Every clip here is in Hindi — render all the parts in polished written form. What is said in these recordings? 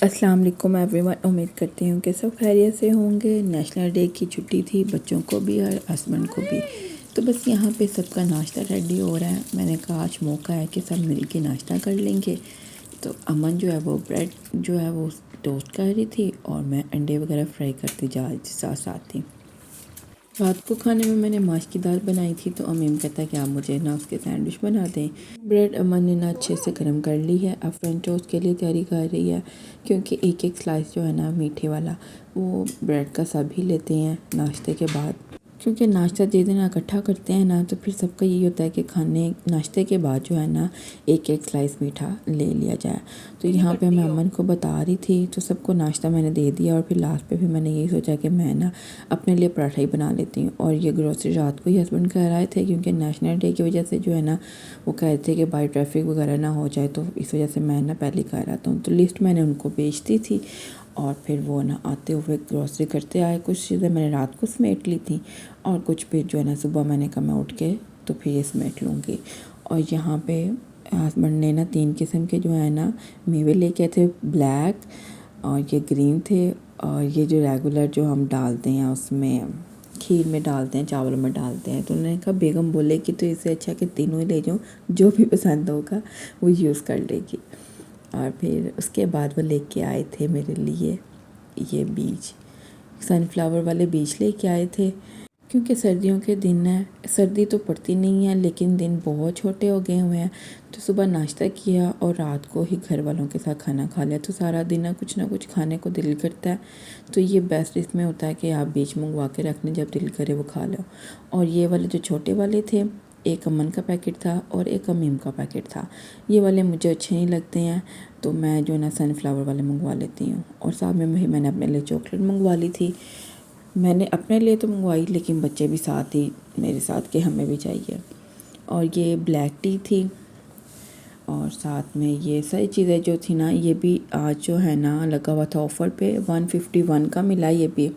अस्सलाम वालेकुम एवरीवन। उम्मीद करती हूँ कि सब खैरियत से होंगे। नेशनल डे की छुट्टी थी बच्चों को भी और हस्बैंड को भी, तो बस यहाँ पे सबका नाश्ता रेडी हो रहा है। मैंने कहा आज मौका है कि सब मिल के नाश्ता कर लेंगे। तो अमन जो है वो ब्रेड जो है वो टोस्ट कर रही थी और मैं अंडे वगैरह फ्राई करती जा साथ साथ थी। रात को खाने में मैंने माश की दाल बनाई थी, तो अमीम कहता है कि आप मुझे ना उसके सैंडविच बना दें। ब्रेड अमन ने ना अच्छे से गर्म कर ली है, अब फ्रेंच टोस्ट के लिए तैयारी कर रही है, क्योंकि एक एक स्लाइस जो है ना मीठे वाला वो ब्रेड का सभी लेते हैं नाश्ते के बाद, क्योंकि नाश्ता जिस दिन इकट्ठा करते हैं ना तो फिर सबका यही होता है कि खाने नाश्ते के बाद जो है ना एक एक स्लाइस मीठा ले लिया जाए। तो यहाँ पे मैं अमन को बता रही थी, तो सबको नाश्ता मैंने दे दिया और फिर लास्ट पे भी मैंने यही सोचा कि मैं ना अपने लिए पराठा ही बना लेती हूँ। और ये ग्रोसरी रात को ही हस्बैंड कह रहे थे, क्योंकि नेशनल डे की वजह से जो है ना वो कह रहे थे कि बाई ट्रैफिक वगैरह ना हो जाए, तो इस वजह से मैं ना पहले कह रहा था। तो लिस्ट मैंने उनको भेज दी थी और फिर वो ना आते हुए ग्रोसरी करते आए। कुछ चीज़ें मैंने रात को समेट ली थी और कुछ फिर जो है ना सुबह मैंने कहा मैं उठ के तो फिर ये समेट लूँगी। और यहाँ पे हस्बैंड ने ना 3 किस्म के जो है ना मेवे लेके आए थे, ब्लैक और ये ग्रीन थे और ये जो रेगुलर जो हम डालते हैं उसमें खीर में डालते हैं, चावल में डालते हैं। तो उन्होंने कहा बेगम बोले कि तो इससे अच्छा कि तीनों ही ले जाऊँ, जो भी पसंद होगा वो यूज़ कर लेगी। और फिर उसके बाद वो लेके आए थे मेरे लिए ये बीज, सनफ्लावर वाले बीज लेके आए थे, क्योंकि सर्दियों के दिन है, सर्दी तो पड़ती नहीं है लेकिन दिन बहुत छोटे हो गए हुए हैं। तो सुबह नाश्ता किया और रात को ही घर वालों के साथ खाना खा लिया। तो सारा दिन ना कुछ खाने को दिल करता है, तो ये बेस्ट इसमें होता है कि आप बीज मंगवा के रखने, जब दिल करे वो खा लो। और ये वाले जो छोटे वाले थे, एक अमन का पैकेट था और एक अमीम का पैकेट था। ये वाले मुझे अच्छे नहीं लगते हैं, तो मैं जो ना सनफ्लावर वाले मंगवा लेती हूँ। और साथ में मैंने अपने लिए चॉकलेट मंगवा ली थी। मैंने अपने लिए तो मंगवाई लेकिन बच्चे भी साथ ही मेरे साथ के हमें भी चाहिए। और ये ब्लैक टी थी और साथ में ये सारी चीज़ें जो थी ना, ये भी आज जो है ना लगा हुआ था ऑफ़र पे, 151 का मिला ये भी।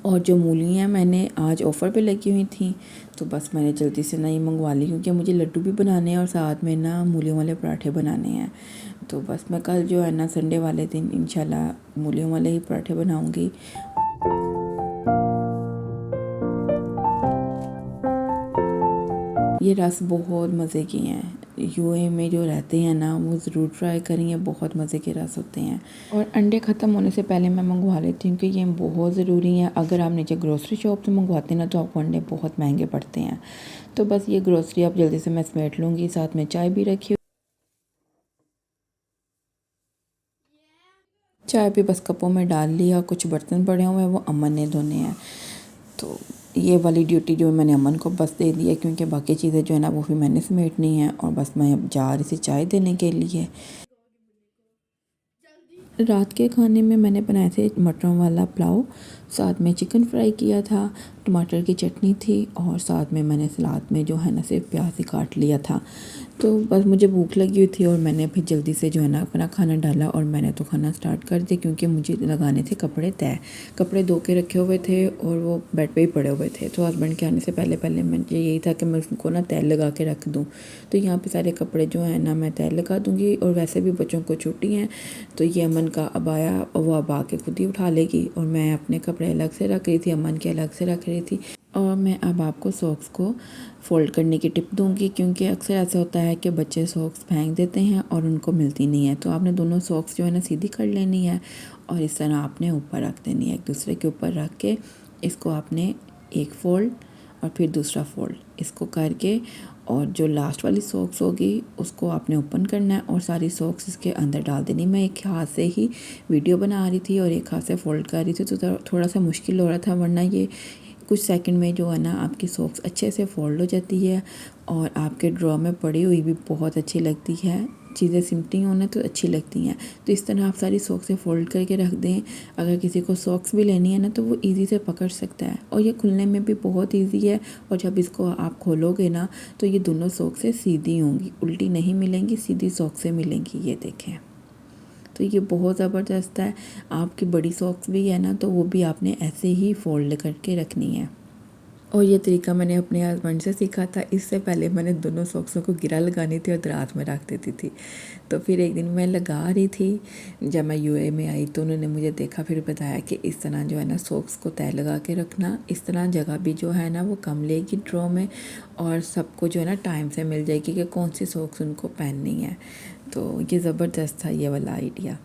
और जो मूलियाँ मैंने आज ऑफ़र पे लगी हुई थी, तो बस मैंने जल्दी से ना ये मंगवा ली, क्योंकि मुझे लड्डू भी बनाने हैं और साथ में ना मूलियों वाले पराठे बनाने हैं। तो बस मैं कल जो है ना संडे वाले दिन इंशाल्लाह मूलियों वाले ही पराठे बनाऊंगी। ये रस बहुत मज़े की हैं, यूए में जो रहते हैं ना वो ज़रूर ट्राई करेंगे, बहुत मज़े के रस होते हैं। और अंडे ख़त्म होने से पहले मैं मंगवा लेती हूँ, क्योंकि ये बहुत ज़रूरी है। अगर आप नीचे ग्रोसरी शॉप से मंगवाते हैं ना तो आपको अंडे बहुत महंगे पड़ते हैं। तो बस ये ग्रोसरी अब जल्दी से मैं समेट लूँगी, साथ में चाय भी रखी, चाय भी बस कपों में डाल लिया। कुछ बर्तन पड़े हुए हैं वो अमन ने धोने हैं, तो ये वाली ड्यूटी जो मैंने अमन को बस दे दी है, क्योंकि बाकी चीज़ें जो है ना वो भी मैंने समेटनी है। और बस मैं अब जा रही थी चाय देने के लिए। रात के खाने में मैंने बनाए थे मटरों वाला पुलाव, साथ में चिकन फ्राई किया था, टमाटर की चटनी थी और साथ में मैंने सलाद में जो है ना सिर्फ प्याज ही काट लिया था। तो बस मुझे भूख लगी हुई थी और मैंने फिर जल्दी से जो है ना अपना खाना डाला और मैंने तो खाना स्टार्ट कर दिया, क्योंकि मुझे लगाने थे कपड़े तय। कपड़े धो के रखे हुए थे और वो बेड पे ही पड़े हुए थे, तो हस्बैंड के आने से पहले पहले मुझे यही था कि मैं उसको ना तय लगा के रख दूँ। तो यहाँ पे सारे कपड़े जो है ना मैं तय लगा दूँगी। और वैसे भी बच्चों को छुट्टी हैं, तो ये अमन का अबाया वो अब आके खुद ही उठा लेगी। और मैं अपने कपड़े अलग से रख रही थी, अमन के अलग से रख रही थी। और मैं अब आपको सॉक्स को फ़ोल्ड करने की टिप दूंगी, क्योंकि अक्सर ऐसा होता है कि बच्चे सॉक्स फेंक देते हैं और उनको मिलती नहीं है। तो आपने दोनों सॉक्स जो है ना सीधी कर लेनी है और इस तरह आपने ऊपर रख देनी है, एक दूसरे के ऊपर रख के इसको आपने एक फ़ोल्ड और फिर दूसरा फ़ोल्ड इसको करके, और जो लास्ट वाली सॉक्स होगी उसको आपने ओपन करना है और सारी सॉक्स इसके अंदर डाल देनी। मैं एक हाथ से ही वीडियो बना रही थी और एक हाथ से फ़ोल्ड कर रही थी, तो थोड़ा सा मुश्किल हो रहा था, वरना ये कुछ सेकंड में जो है ना आपकी सॉक्स अच्छे से फोल्ड हो जाती है और आपके ड्रॉ में पड़ी हुई भी बहुत अच्छी लगती है। चीज़ें सिमटी होना तो अच्छी लगती हैं। तो इस तरह आप सारी सॉक्सें फोल्ड करके रख दें। अगर किसी को सॉक्स भी लेनी है ना तो वो इजी से पकड़ सकता है और ये खुलने में भी बहुत इजी है। और जब इसको आप खोलोगे ना तो ये दोनों सॉक्सें सीधी होंगी, उल्टी नहीं मिलेंगी, सीधी सॉक्सें मिलेंगी। ये देखें, तो ये बहुत ज़बरदस्त है। आपकी बड़ी सॉक्स भी है ना तो वो भी आपने ऐसे ही फोल्ड करके रखनी है। और ये तरीका मैंने अपने हस्बैंड से सीखा था। इससे पहले मैंने दोनों सॉक्सों को गिरा लगानी थी और दराज में रख देती थी। तो फिर एक दिन मैं लगा रही थी, जब मैं यूए में आई तो उन्होंने मुझे देखा, फिर बताया कि इस तरह जो है ना सॉक्स को तय लगा के रखना, इस तरह जगह भी जो है ना वो कम लेगी ड्रॉ में, और सबको जो है ना टाइम से मिल जाएगी कि कौन सी सॉक्स उनको पहननी है। तो ये ज़बरदस्त था ये वाला आइडिया।